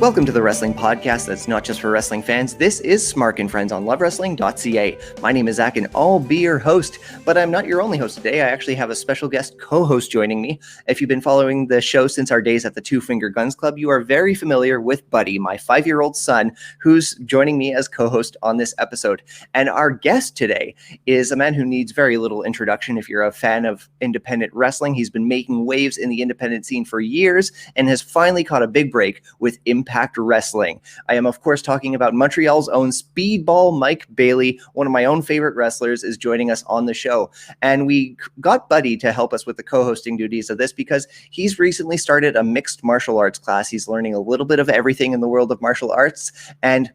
Welcome to the Wrestling Podcast that's not just for wrestling fans. This is Smark Friends on lovewrestling.ca. My name is Zach and I'll be your host, but I'm not your only host today. I actually have a special guest co-host joining me. If you've been following the show since our days at the Two Finger Guns Club, you are very familiar with Buddy, my 5-year-old son, who's joining me as co-host on this episode. And our guest today is a man who needs very little introduction if you're a fan of independent wrestling. He's been making waves in the independent scene for years and has finally caught a big break with Impact Wrestling. I am, of course, talking about Montreal's own Speedball Mike Bailey. One of my own favorite wrestlers is joining us on the show. And we got Buddy to help us with the co-hosting duties of this because he's recently started a mixed martial arts class. He's learning a little bit of everything in the world of martial arts. And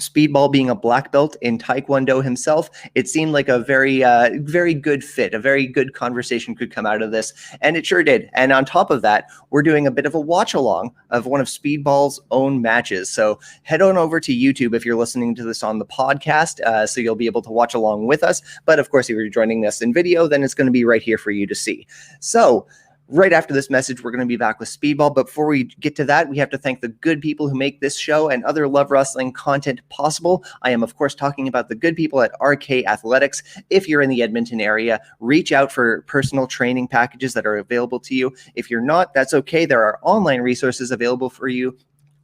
Speedball being a black belt in Tae Kwon Do himself, it seemed like a very good fit. A very good conversation could come out of this, and it sure did. And on top of that, we're doing a bit of a watch along of one of Speedball's own matches. So head on over to YouTube if you're listening to this on the podcast, so you'll be able to watch along with us. But of course, if you're joining us in video, then it's going to be right here for you to see. So right after this message, we're going to be back with Speedball. But before we get to that, we have to thank the good people who make this show and other Love Wrestling content possible. I am, of course, talking about the good people at RK Athletics. If you're in the Edmonton area, reach out for personal training packages that are available to you. If you're not, that's okay. There are online resources available for you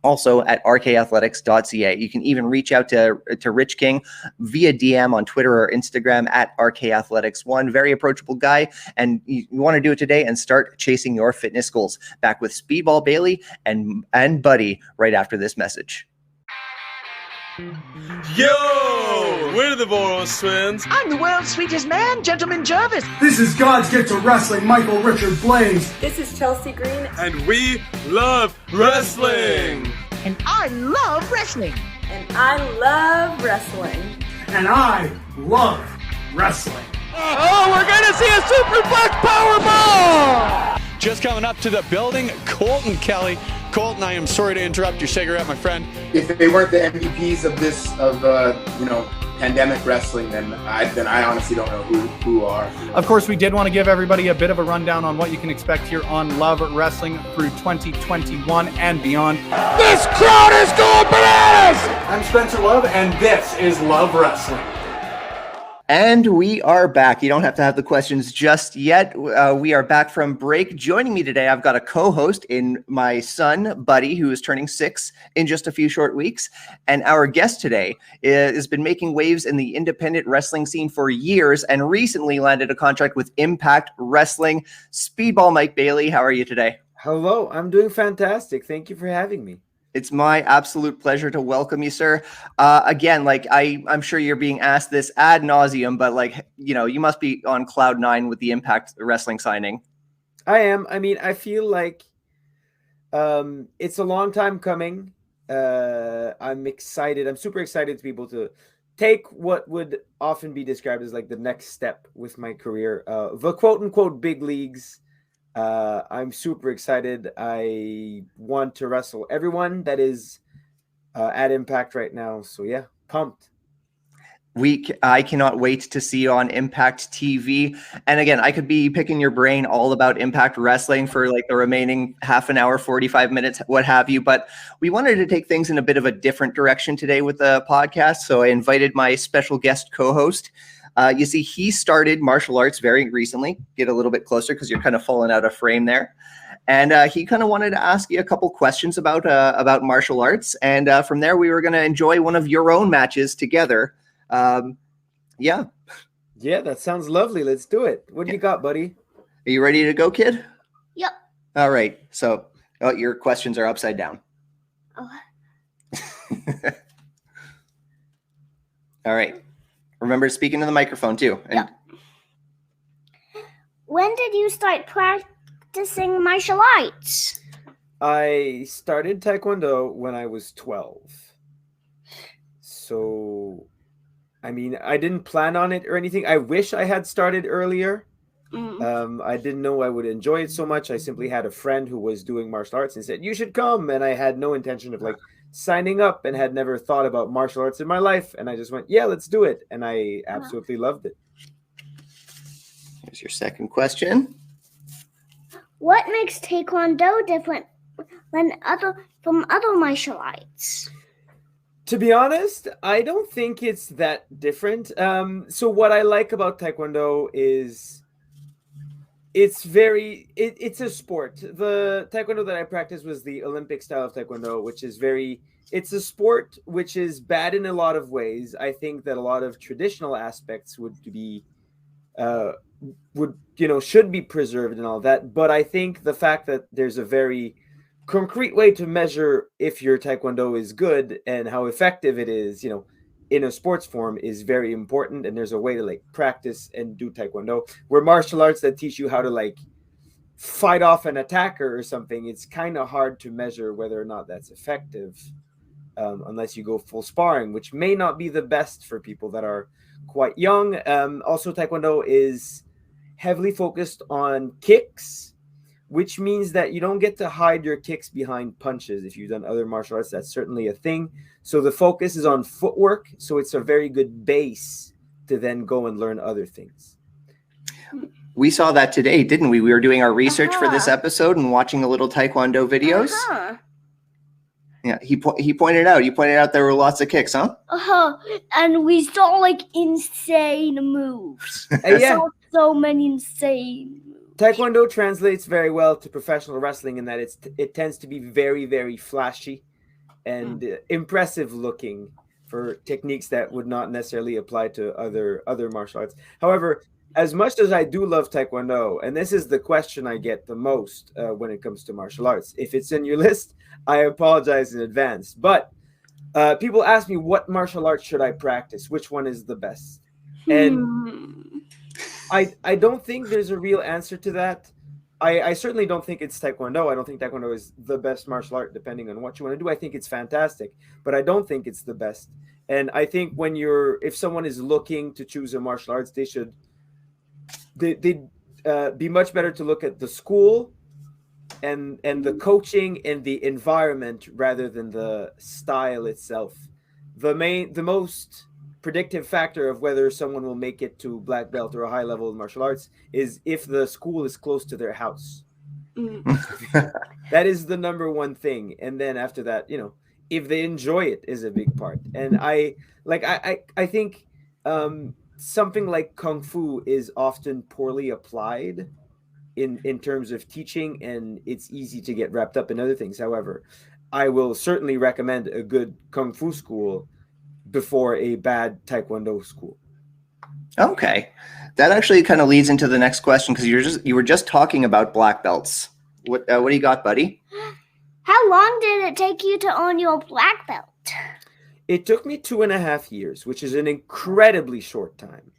also at rkathletics.ca. You can even reach out to Rich King via DM on Twitter or Instagram at rkathletics1. Very approachable guy, and you want to do it today and start chasing your fitness goals. Back with Speedball Bailey and Buddy right after this message. Yo! We're the Boros Twins. I'm the world's sweetest man, Gentleman Jervis. This is God's gift to wrestling, Michael Richard Blaze. This is Chelsea Green. And we love wrestling. And I love wrestling. And I love wrestling. And I love wrestling. Oh, we're going to see a superplex powerbomb! Just coming up to the building, Colton Kelly. Colton, I am sorry to interrupt your cigarette, my friend. If they weren't the MVPs of pandemic wrestling, then I honestly don't know who are. Of course, we did want to give everybody a bit of a rundown on what you can expect here on Love Wrestling through 2021 and beyond. This crowd is going bananas! I'm Spencer Love, and this is Love Wrestling. And we are back. You don't have to have the questions just yet. We are back from break. Joining me today, I've got a co-host in my son, Buddy, who is turning 6 in just a few short weeks. And our guest today has been making waves in the independent wrestling scene for years and recently landed a contract with Impact Wrestling. Speedball Mike Bailey, how are you today? Hello, I'm doing fantastic. Thank you for having me. It's my absolute pleasure to welcome you, sir. Again, I'm sure you're being asked this ad nauseum, but you must be on cloud 9 with the Impact Wrestling signing. I am. I mean, I feel like it's a long time coming. I'm excited. I'm super excited to be able to take what would often be described as like the next step with my career, the quote unquote big leagues. I'm super excited. I want to wrestle everyone that is at Impact right now. So yeah, pumped. I cannot wait to see you on Impact TV. And again, I could be picking your brain all about Impact Wrestling for like the remaining half an hour, 45 minutes, what have you. But we wanted to take things in a bit of a different direction today with the podcast. So I invited my special guest co-host. You see, he started martial arts very recently. Get a little bit closer because you're kind of falling out of frame there. And he kind of wanted to ask you a couple questions about martial arts. And from there, we were going to enjoy one of your own matches together. Yeah, that sounds lovely. Let's do it. What do you got, buddy? Are you ready to go, kid? Yep. All right. So your questions are upside down. Oh. All right. Remember speaking to the microphone too. Yep. When did you start practicing martial arts? I started Taekwondo when I was 12. So, I mean, I didn't plan on it or anything. I wish I had started earlier. I didn't know I would enjoy it so much. I simply had a friend who was doing martial arts and said, "You should come." And I had no intention of signing up and had never thought about martial arts in my life. And I just went, yeah, let's do it. And I absolutely loved it. Here's your second question. What makes Tae Kwon Do different from other martial arts? To be honest, I don't think it's that different. So what I like about Taekwondo is it's a sport. The Taekwondo that I practiced was the Olympic style of Taekwondo, which is it's a sport which is bad in a lot of ways. I think that a lot of traditional aspects should be preserved and all that. But I think the fact that there's a very concrete way to measure if your Taekwondo is good and how effective it is, in a sports form is very important. And there's a way to practice and do Taekwondo. Where martial arts that teach you how to fight off an attacker or something, it's kind of hard to measure whether or not that's effective unless you go full sparring, which may not be the best for people that are quite young. Also, Taekwondo is heavily focused on kicks, which means that you don't get to hide your kicks behind punches. If you've done other martial arts, that's certainly a thing. So the focus is on footwork. So it's a very good base to then go and learn other things. We saw that today, didn't we? We were doing our research for this episode and watching a little Taekwondo videos. Yeah, you pointed out there were lots of kicks, huh? And we saw insane moves. Yeah. So many insane moves. Taekwondo translates very well to professional wrestling in that it tends to be very, very flashy and impressive looking for techniques that would not necessarily apply to other martial arts. However, as much as I do love Taekwondo, and this is the question I get the most when it comes to martial arts, if it's in your list, I apologize in advance. But people ask me, what martial arts should I practice? Which one is the best? And I don't think there's a real answer to that. I certainly don't think it's Taekwondo. I don't think Taekwondo is the best martial art, depending on what you want to do. I think it's fantastic, but I don't think it's the best. And I think if someone is looking to choose a martial arts, they'd be much better to look at the school and the coaching and the environment rather than the style itself. The most predictive factor of whether someone will make it to black belt or a high level of martial arts is if the school is close to their house. That is the number one thing. And then after that, if they enjoy it is a big part. And I think something like Kung Fu is often poorly applied in terms of teaching, and it's easy to get wrapped up in other things. However, I will certainly recommend a good Kung Fu school before a bad Taekwondo school. Okay. That actually kind of leads into the next question, because you were just talking about black belts. What do you got, buddy? How long did it take you to earn your black belt? It took me 2.5 years, which is an incredibly short time.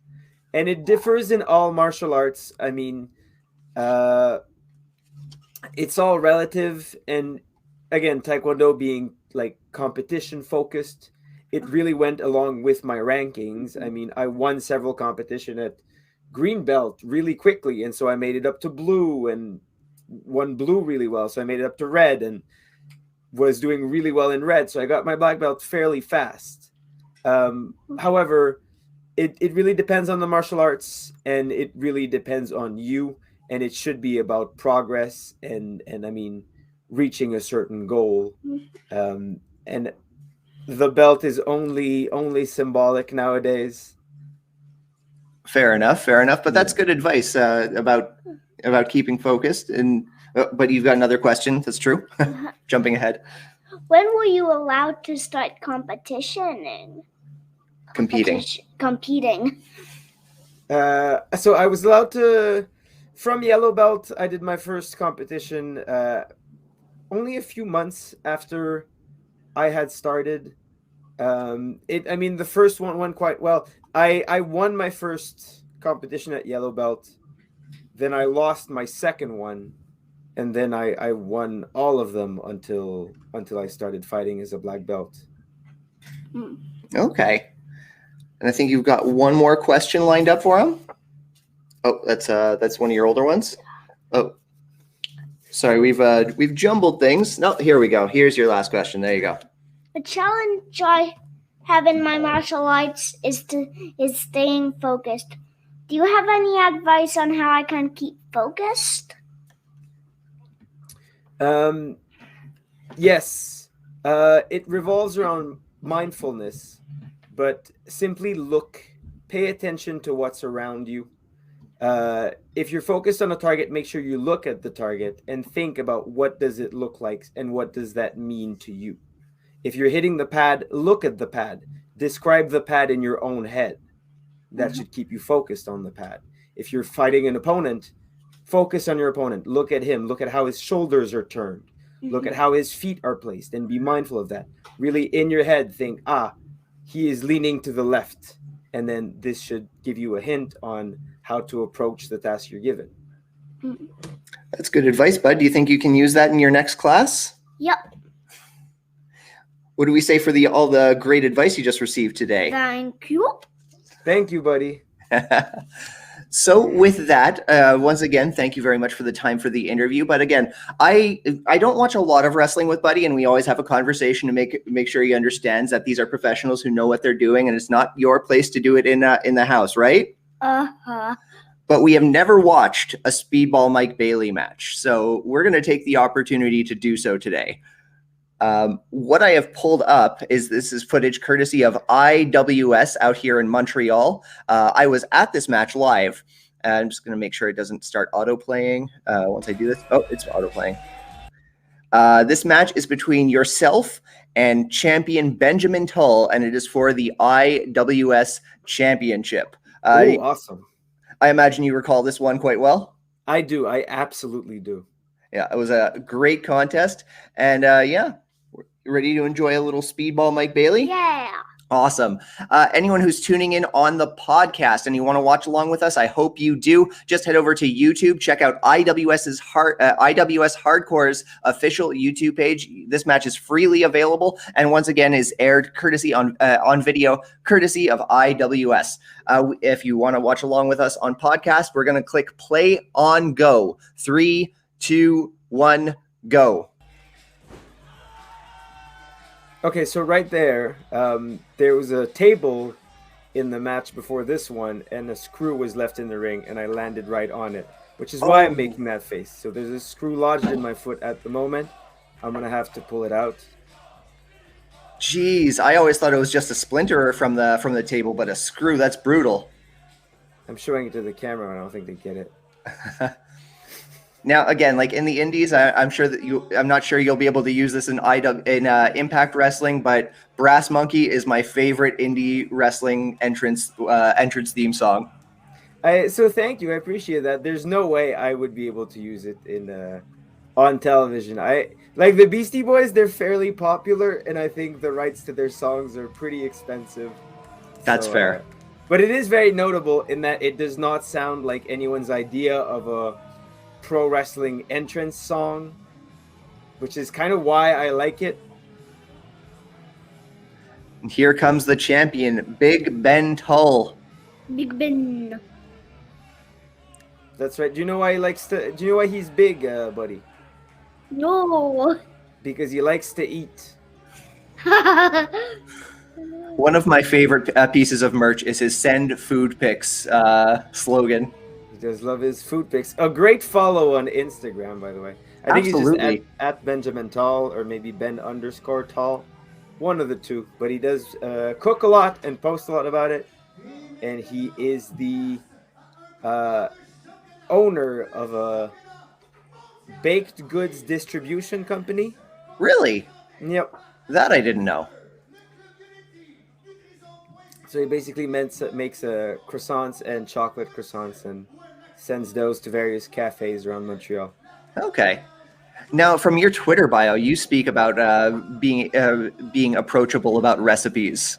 And it differs in all martial arts. I mean, it's all relative. And again, Taekwondo being competition focused, it really went along with my rankings. I mean, I won several competitions at green belt really quickly. And so I made it up to blue and won blue really well. So I made it up to red and was doing really well in red. So I got my black belt fairly fast. However, it really depends on the martial arts, and it really depends on you. And it should be about progress and I mean, reaching a certain goal. And the belt is only symbolic nowadays. Fair enough. But that's good advice about keeping focused. And but you've got another question. That's true. Jumping ahead. When were you allowed to start competing? So I was allowed to, from yellow belt, I did my first competition only a few months after I had started. The first one went quite well. I won my first competition at yellow belt. Then I lost my second one. And then I won all of them until I started fighting as a black belt. Okay. And I think you've got one more question lined up for him. Oh, that's one of your older ones. Oh, sorry, we've jumbled things. No, here we go. Here's your last question. There you go. The challenge I have in my martial arts is staying focused. Do you have any advice on how I can keep focused? Yes. It revolves around mindfulness, but simply look, pay attention to what's around you. If you're focused on a target, make sure you look at the target and think about what does it look like and what does that mean to you. If you're hitting the pad, look at the pad. Describe the pad in your own head. That should keep you focused on the pad. If you're fighting an opponent, focus on your opponent. Look at him. Look at how his shoulders are turned. Look at how his feet are placed and be mindful of that. Really in your head think, he is leaning to the left. And then this should give you a hint on how to approach the task you're given. That's good advice, bud. Do you think you can use that in your next class? Yep. What do we say for all the great advice you just received today? Thank you. Thank you, buddy. So with that, once again, thank you very much for the time for the interview. But again, I don't watch a lot of wrestling with Buddy, and we always have a conversation to make sure he understands that these are professionals who know what they're doing, and it's not your place to do it in the house, right? Uh-huh. But we have never watched a Speedball Mike Bailey match, so we're going to take the opportunity to do so today. What I have pulled up this is footage courtesy of IWS out here in Montreal. I was at this match live. I'm just going to make sure it doesn't start auto-playing once I do this. Oh, it's auto-playing. This match is between yourself and champion Benjamin Tull, and it is for the IWS Championship. Oh, awesome. I imagine you recall this one quite well. I do. I absolutely do. Yeah, it was a great contest. And yeah, ready to enjoy a little Speedball Mike Bailey? Yeah. Awesome. Anyone who's tuning in on the podcast and you want to watch along with us, I hope you do. Just head over to YouTube. Check out IWS Hardcore's official YouTube page. This match is freely available, and once again is aired courtesy on video, courtesy of IWS. If you want to watch along with us on podcast, we're going to click play on go. 3, 2, 1, go. Okay, so right there, there was a table in the match before this one, and a screw was left in the ring, and I landed right on it, which is why I'm making that face. So there's a screw lodged in my foot at the moment. I'm going to have to pull it out. Jeez, I always thought it was just a splinter from the table, but a screw, that's brutal. I'm showing it to the camera, and I don't think they get it. Now, again, like in the indies, I'm not sure you'll be able to use this in Impact Wrestling, but Brass Monkey is my favorite indie wrestling entrance theme song. So thank you, I appreciate that. There's no way I would be able to use it in on television. Like the Beastie Boys, they're fairly popular, and I think the rights to their songs are pretty expensive. That's fair. But it is very notable in that it does not sound like anyone's idea of a pro wrestling entrance song, which is kind of why I like it. And here comes the champion, Big Ben Tull. Big Ben. That's right. Do you know why he's big, buddy? No. Because he likes to eat. One of my favorite pieces of merch is his "Send Food Pics" slogan. He does love his food pics. A great follow on Instagram, by the way. I think Absolutely. he's just at Benjamin Tull, or maybe Ben_Tull. One of the two. But he does cook a lot and post a lot about it. And he is the owner of a baked goods distribution company. Really? Yep. That I didn't know. So he basically makes croissants and chocolate croissants and sends those to various cafes around Montreal. Okay. Now, from your Twitter bio, you speak about being approachable about recipes.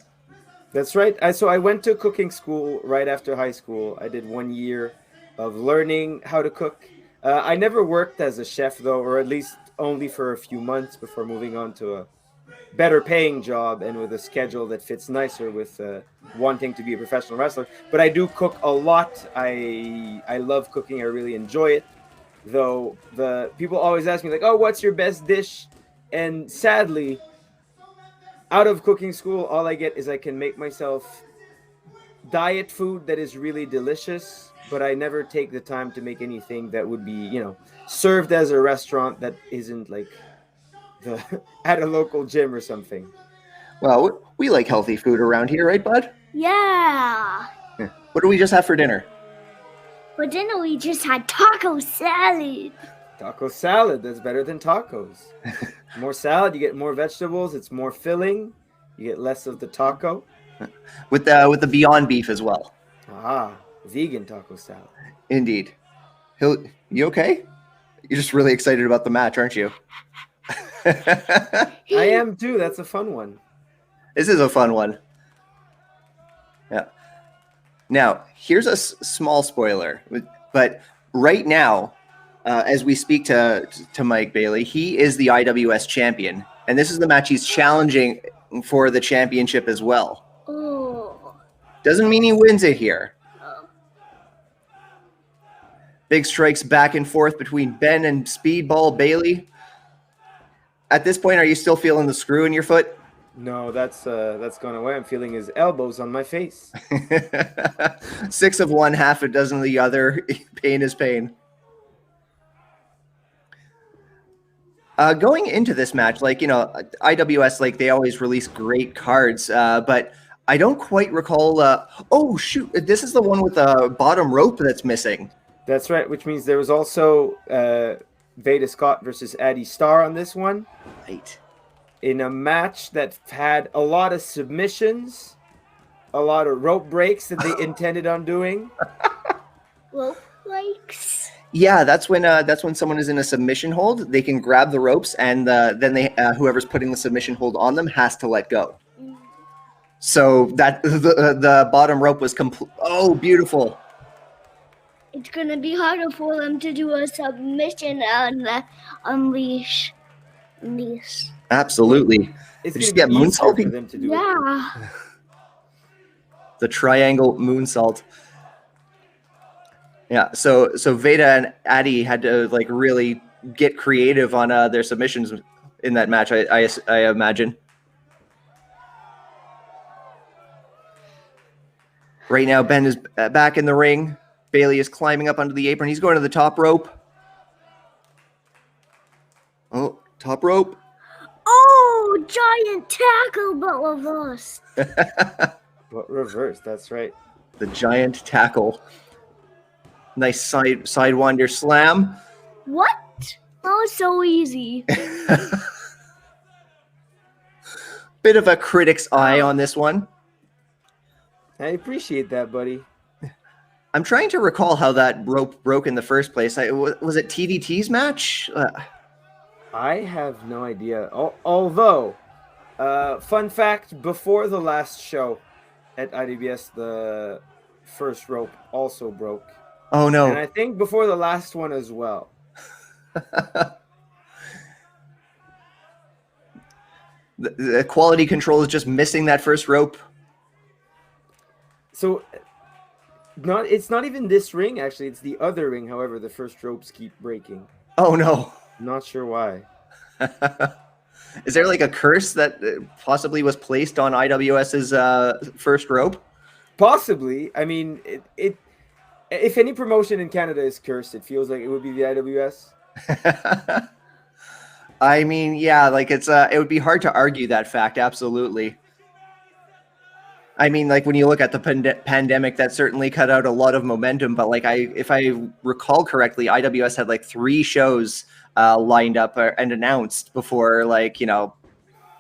That's right. So I went to cooking school right after high school. I did 1 year of learning how to cook. I never worked as a chef, though, or at least only for a few months before moving on to a better paying job and with a schedule that fits nicer with wanting to be a professional wrestler. But I do cook a lot. I love cooking. I really enjoy it. Though the people always ask me, like, oh, what's your best dish? And sadly, out of cooking school, all I get is I can make myself diet food that is really delicious, but I never take the time to make anything that would be, served as a restaurant that isn't like at a local gym or something. Well, we like healthy food around here, right, bud? Yeah. What do we just have for dinner? For dinner, we just had taco salad. Taco salad, that's better than tacos. More salad, you get more vegetables, it's more filling, you get less of the taco. With the Beyond Beef as well. Ah, vegan taco salad. Indeed. You okay? You're just really excited about the match, aren't you? I am too, that's a fun one. This is a fun one. Yeah. Now, here's a small spoiler, but right now, as we speak to Mike Bailey, he is the IWS champion, and this is the match he's challenging for the championship as well. Oh. Doesn't mean he wins it here. Big strikes back and forth between Ben and Speedball Bailey. At this point, are you still feeling the screw in your foot? No, that's gone away. I'm feeling his elbows on my face. 6 of one, half a dozen of the other. Pain is pain. Going into this match, IWS, they always release great cards, but I don't quite recall. Oh, shoot. This is the one with the bottom rope that's missing. That's right, which means there was also Veda Scott versus Addie Starr on this one. Right. In a match that had a lot of submissions, a lot of rope breaks that they intended on doing. Rope breaks? Yeah, that's when someone is in a submission hold. They can grab the ropes, and then whoever's putting the submission hold on them has to let go. So that the bottom rope was complete. Oh, beautiful. It's gonna be harder for them to do a submission and unleash. Absolutely. It's just gonna get be easier moonsaulting. for them to do it. Yeah. The triangle moonsault. Yeah, so Veda and Addie had to really get creative on their submissions in that match. I imagine. Right now, Ben is back in the ring. Bailey is climbing up onto the apron. He's going to the top rope. Oh, top rope. Oh, giant tackle, but reverse. What reverse? That's right. The giant tackle. Nice sidewinder slam. What? That was so easy. Bit of a critic's eye on this one. I appreciate that, buddy. I'm trying to recall how that rope broke in the first place. Was it TDT's match? I have no idea. Although, fun fact, before the last show at IWS, the first rope also broke. Oh, no. And I think before the last one as well. The quality control is just missing that first rope. So, it's not even this ring, actually. It's the other ring. However, the first ropes keep breaking. Oh, no. Not sure why. Is there a curse that possibly was placed on IWS's first rope? Possibly. I mean, it if any promotion in Canada is cursed, it feels like it would be the IWS. I mean, yeah, it would be hard to argue that fact. Absolutely. I mean, when you look at the pandemic, that certainly cut out a lot of momentum. But if I recall correctly, IWS had 3 shows lined up and announced before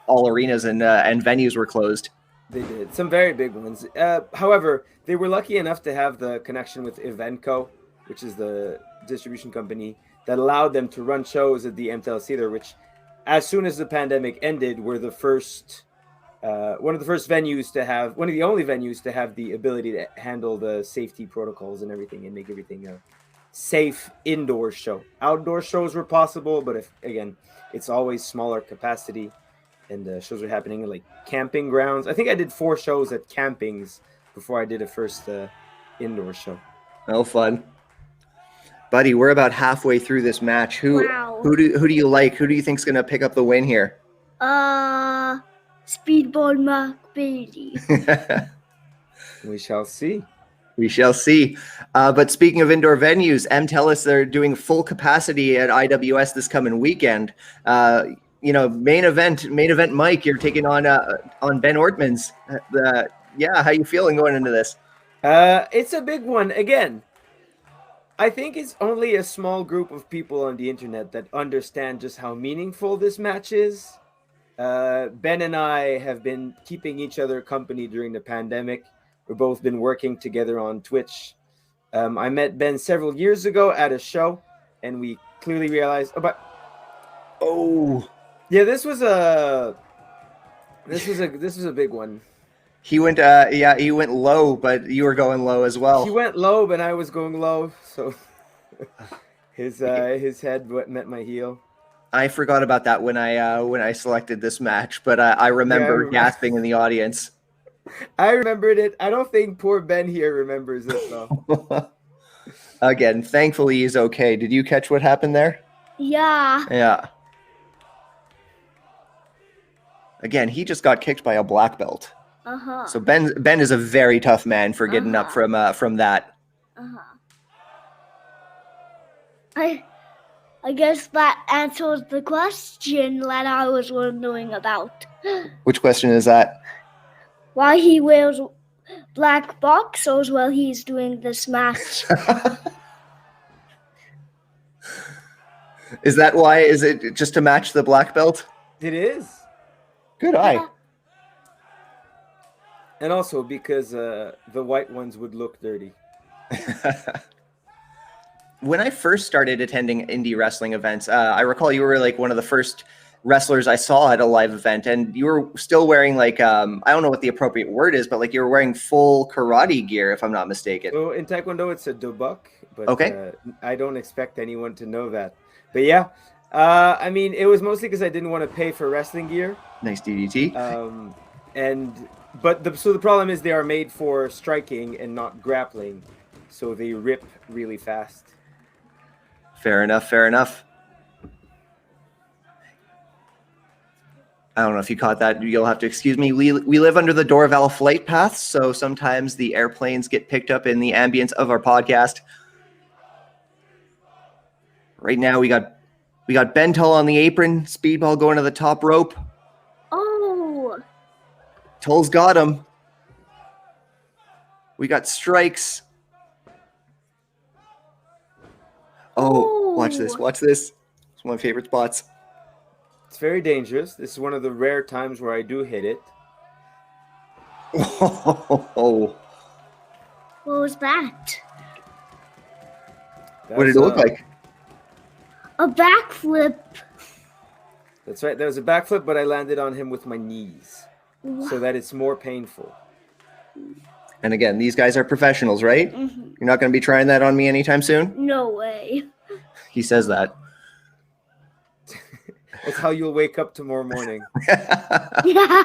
all arenas and venues were closed. They did some very big ones. However, they were lucky enough to have the connection with Eventco, which is the distribution company that allowed them to run shows at the MTL Theater, which, as soon as the pandemic ended, were the first. One of the first venues to have, one of the only venues to have the ability to handle the safety protocols and everything and make everything a safe indoor show. Outdoor shows were possible, but it's always smaller capacity, and shows are happening in camping grounds. I think I did 4 shows at campings before I did a first indoor show. Oh, fun. Buddy, we're about halfway through this match. Who do you like? Who do you think's gonna pick up the win here? Speedball Mike Bailey. We shall see. We shall see. But speaking of indoor venues, tell us they're doing full capacity at IWS this coming weekend. main event Mike, you're taking on Ben Ortman's. How you feeling going into this? It's a big one. Again, I think it's only a small group of people on the internet that understand just how meaningful this match is. Ben and I have been keeping each other company during the pandemic. We've both been working together on Twitch. I met Ben several years ago at a show, and we clearly realized this was a big one. He went he went low, but you were going low as well. He went low, but I was going low, so his head met my heel. I forgot about that when I selected this match, but I remember gasping in the audience. I remembered it. I don't think poor Ben here remembers it though. Again, thankfully he's okay. Did you catch what happened there? Yeah. Yeah. Again, he just got kicked by a black belt. Uh-huh. So Ben is a very tough man for getting up from that. I guess that answers the question that I was wondering about. Which question is that? Why he wears black boxers while he's doing this match. Is that why? Is it just to match the black belt? It is. Good eye. And also because the white ones would look dirty. When I first started attending indie wrestling events, I recall you were like one of the first wrestlers I saw at a live event, and you were still wearing like I don't know what the appropriate word is, but like you were wearing full karate gear, if I'm not mistaken. So in Tae Kwon Do, it's a dobuk, but okay. I don't expect anyone to know that. But yeah, I mean, it was mostly because I didn't want to pay for wrestling gear. Nice DDT. But the problem is they are made for striking and not grappling, so they rip really fast. Fair enough. Fair enough. I don't know if you caught that. You'll have to excuse me. We live under the Dorval flight path, so sometimes the airplanes get picked up in the ambience of our podcast. Right now, we got Ben Tull on the apron. Speedball going to the top rope. Oh. Tull's got him. We got strikes. Oh, watch this. Watch this. It's one of my favorite spots. It's very dangerous. This is one of the rare times where I do hit it. Oh. What was that? What did it look like? A backflip. That's right. There was a backflip, but I landed on him with my knees. What? So that it's more painful. And again, these guys are professionals, right? Mm-hmm. You're not going to be trying that on me anytime soon? No way. He says that. That's how you'll wake up tomorrow morning. Yeah.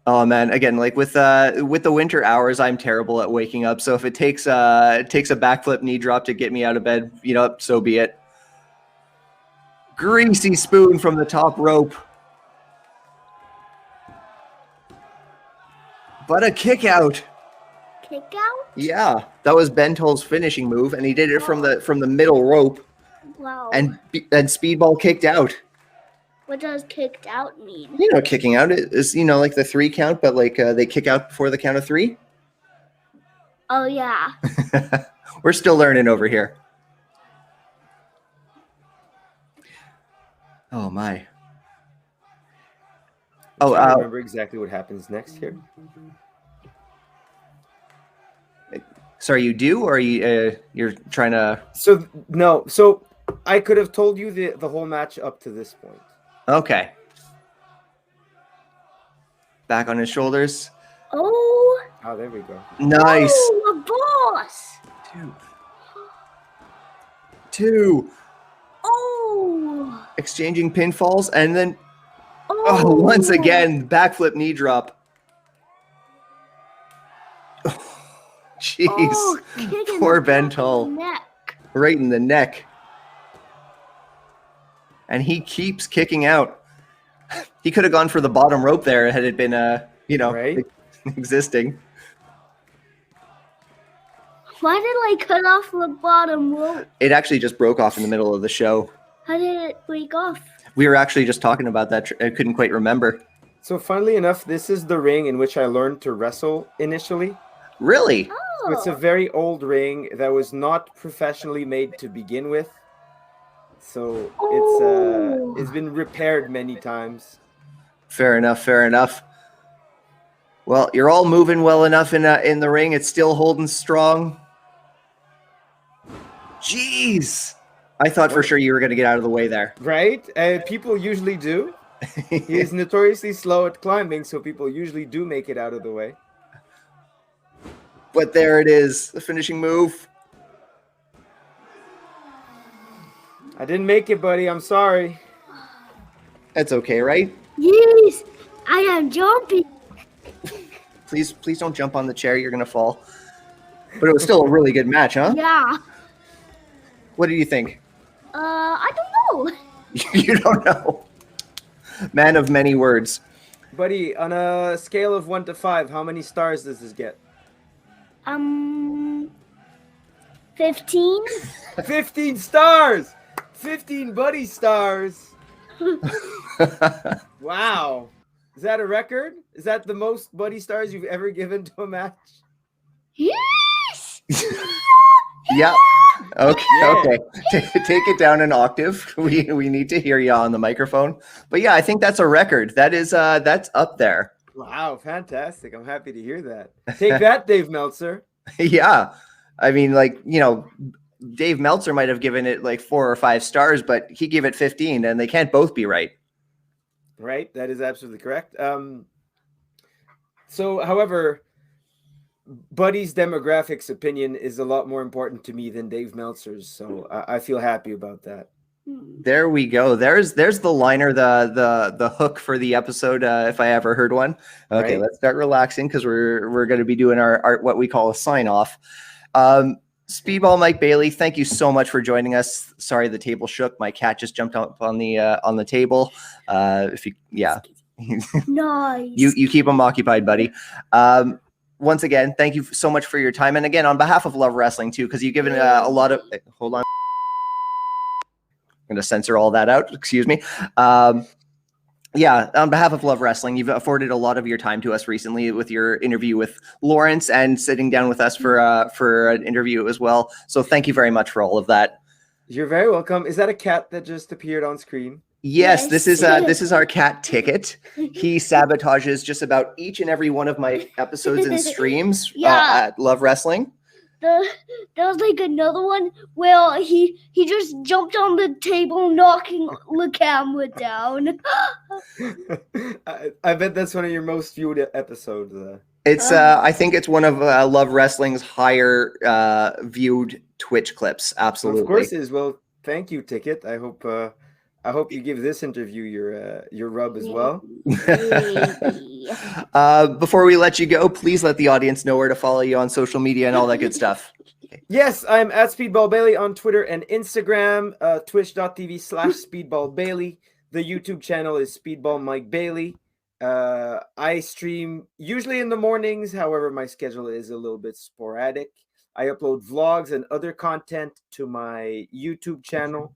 Oh man, again, like with the winter hours, I'm terrible at waking up. So if it takes a backflip knee drop to get me out of bed, so be it. Greasy spoon from the top rope. But a kick out. Kick out? Yeah, that was Ben Tull's finishing move, and he did it from the middle rope. Wow. And Speedball kicked out. What does kicked out mean? Kicking out is like the 3 count, but like they kick out before the count of 3. Oh yeah. We're still learning over here. Oh my. Oh, I remember exactly what happens next here. Sorry, you do, or you're trying to? So no, so I could have told you the whole match up to this point. Okay. Back on his shoulders. Oh. Oh, there we go. Nice. Oh, the boss. 2. Oh. Exchanging pinfalls, and then Oh. Once again, backflip knee drop. Jeez. Oh, poor Ben Tull. Right in the neck. And he keeps kicking out. He could have gone for the bottom rope there had it been, right? existing. Why did I cut off the bottom rope? It actually just broke off in the middle of the show. How did it break off? We were actually just talking about that. I couldn't quite remember. So funnily enough, this is the ring in which I learned to wrestle initially. Really? So it's a very old ring that was not professionally made to begin with. So it's been repaired many times. Fair enough. Fair enough. Well, you're all moving well enough in the ring. It's still holding strong. Jeez. I thought for sure you were going to get out of the way there. Right? People usually do. He is notoriously slow at climbing, so people usually do make it out of the way. But there it is, the finishing move. I didn't make it, buddy. I'm sorry. That's okay, right? Yes, I am jumping. Please don't jump on the chair. You're going to fall. But it was still a really good match, huh? Yeah. What do you think? I don't know. You don't know. Man of many words. Buddy, on a scale of 1 to 5, how many stars does this get? 15. 15 stars! 15 buddy stars! Wow. Is that a record? Is that the most buddy stars you've ever given to a match? Yes! Yeah. Okay. Yeah. Okay. Take it down an octave. We need to hear you on the microphone. But yeah, I think that's a record. That's up there. Wow, fantastic. I'm happy to hear that. Take that, Dave Meltzer. Yeah. I mean, like, Dave Meltzer might have given it like 4 or 5 stars, but he gave it 15, and they can't both be right. Right, that is absolutely correct. So, however, Buddy's demographics opinion is a lot more important to me than Dave Meltzer's, so I feel happy about that. There we go. There's the liner, the hook for the episode, if I ever heard one. Okay, Right. Let's start relaxing because we're going to be doing our what we call a sign off. Speedball Mike Bailey, thank you so much for joining us. Sorry the table shook. My cat just jumped up on the table. Nice. You keep them occupied, buddy. Once again, thank you so much for your time. And again, on behalf of Love Wrestling too, because you've given a lot of, hold on. I'm going to censor all that out. Excuse me. Yeah, on behalf of Love Wrestling, you've afforded a lot of your time to us recently with your interview with Lawrence and sitting down with us for an interview as well. So thank you very much for all of that. You're very welcome. Is that a cat that just appeared on screen? Yes, Yes. this is our cat Ticket. He sabotages just about each and every one of my episodes and streams Yeah. at Love Wrestling. There was like another one where he just jumped on the table, knocking the camera down. I bet that's one of your most viewed episodes. It's I think it's one of Love Wrestling's higher viewed Twitch clips. Absolutely. Of course it is. Well, thank you, Ticket. I hope you give this interview your rub as well. Before we let you go, please let the audience know where to follow you on social media and all that good stuff. Yes, I'm at Speedball Bailey on Twitter and Instagram, twitch.tv/Speedball Bailey. The YouTube channel is Speedball Mike Bailey. I stream usually in the mornings. However, my schedule is a little bit sporadic. I upload vlogs and other content to my YouTube channel.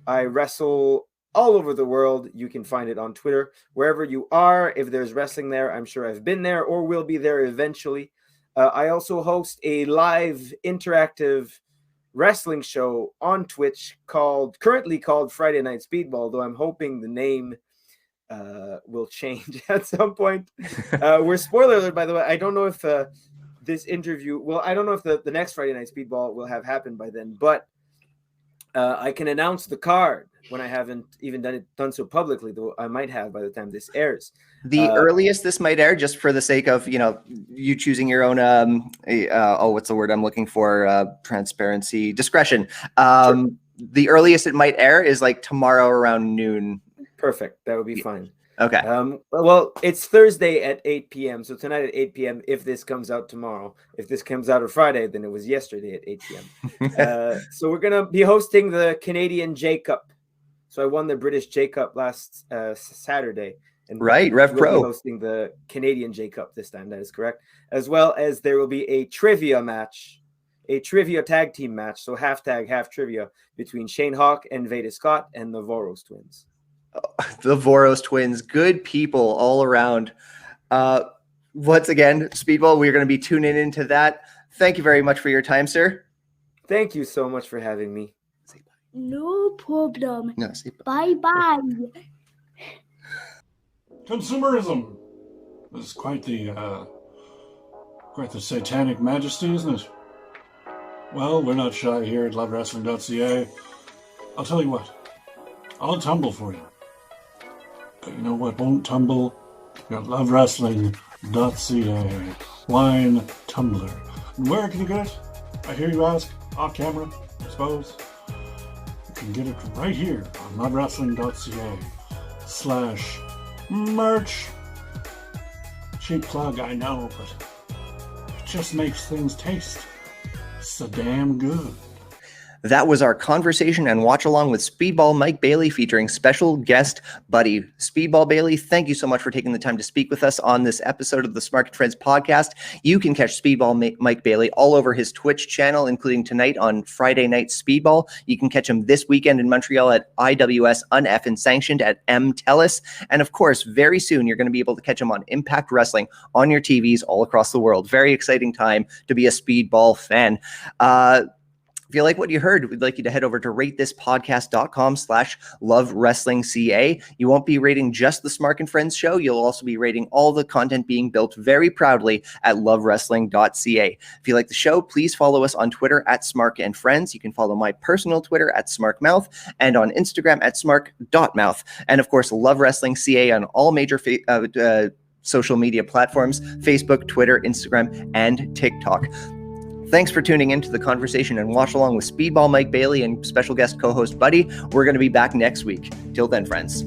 I wrestle all over the world. You can find it on Twitter. Wherever you are, if there's wrestling there, I'm sure I've been there or will be there eventually. I also host a live interactive wrestling show on Twitch currently called Friday Night Speedball, though I'm hoping the name will change at some point. We're spoiler alert, by the way. I don't know if this interview, I don't know if the next Friday Night Speedball will have happened by then, but I can announce the card when I haven't even done so publicly, though I might have by the time this airs. The earliest this might air, just for the sake of you choosing your own what's the word I'm looking for? Transparency, discretion. Sure. The earliest it might air is like tomorrow around noon. Perfect. That would be fine. Okay. Well, it's Thursday at 8 p.m. So tonight at 8 p.m. if this comes out tomorrow. If this comes out on Friday, then it was yesterday at 8 p.m. So we're going to be hosting the Canadian J Cup. So I won the British J Cup last Saturday. And Right, Rev we'll Pro. be hosting the Canadian J Cup this time. That is correct. As well as there will be a trivia match, a trivia tag team match. So half tag, half trivia between Shane Hawk and Veda Scott and the Voros twins. The Voros twins, good people all around. Once again, Speedball, we're going to be tuning into that. Thank you very much for your time, sir. Thank you so much for having me. No problem. No, say Bye-bye. Consumerism is quite the satanic majesty, isn't it? Well, we're not shy here at lovewrestling.ca. I'll tell you what, I'll tumble for you. But you know what won't tumble? Your lovewrestling.ca wine tumbler. And where can you get it? I hear you ask, off camera, I suppose. You can get it right here on lovewrestling.ca/merch. Cheap plug, I know, but it just makes things taste so damn good. That was our conversation and watch along with Speedball Mike Bailey featuring special guest buddy. Speedball Bailey, thank you so much for taking the time to speak with us on this episode of the Smark Friends podcast. You can catch Speedball Mike Bailey all over his Twitch channel, including tonight on Friday Night Speedball. You can catch him this weekend in Montreal at IWS Uneffin Sanctioned at M. Tellis. And of course, very soon you're going to be able to catch him on Impact Wrestling on your TVs all across the world. Very exciting time to be a Speedball fan. If you like what you heard, we'd like you to head over to ratethistpodcast.com/lovewrestlingca. You won't be rating just the Smark and Friends show. You'll also be rating all the content being built very proudly at lovewrestling.ca. If you like the show, please follow us on Twitter at Smark and Friends. You can follow my personal Twitter at SmarkMouth and on Instagram at Smark.mouth. And of course, Love Wrestling CA on all major social media platforms, Facebook, Twitter, Instagram, and TikTok. Thanks for tuning into the conversation and watch along with Speedball Mike Bailey and special guest co-host Buddy. We're going to be back next week. Till then, friends.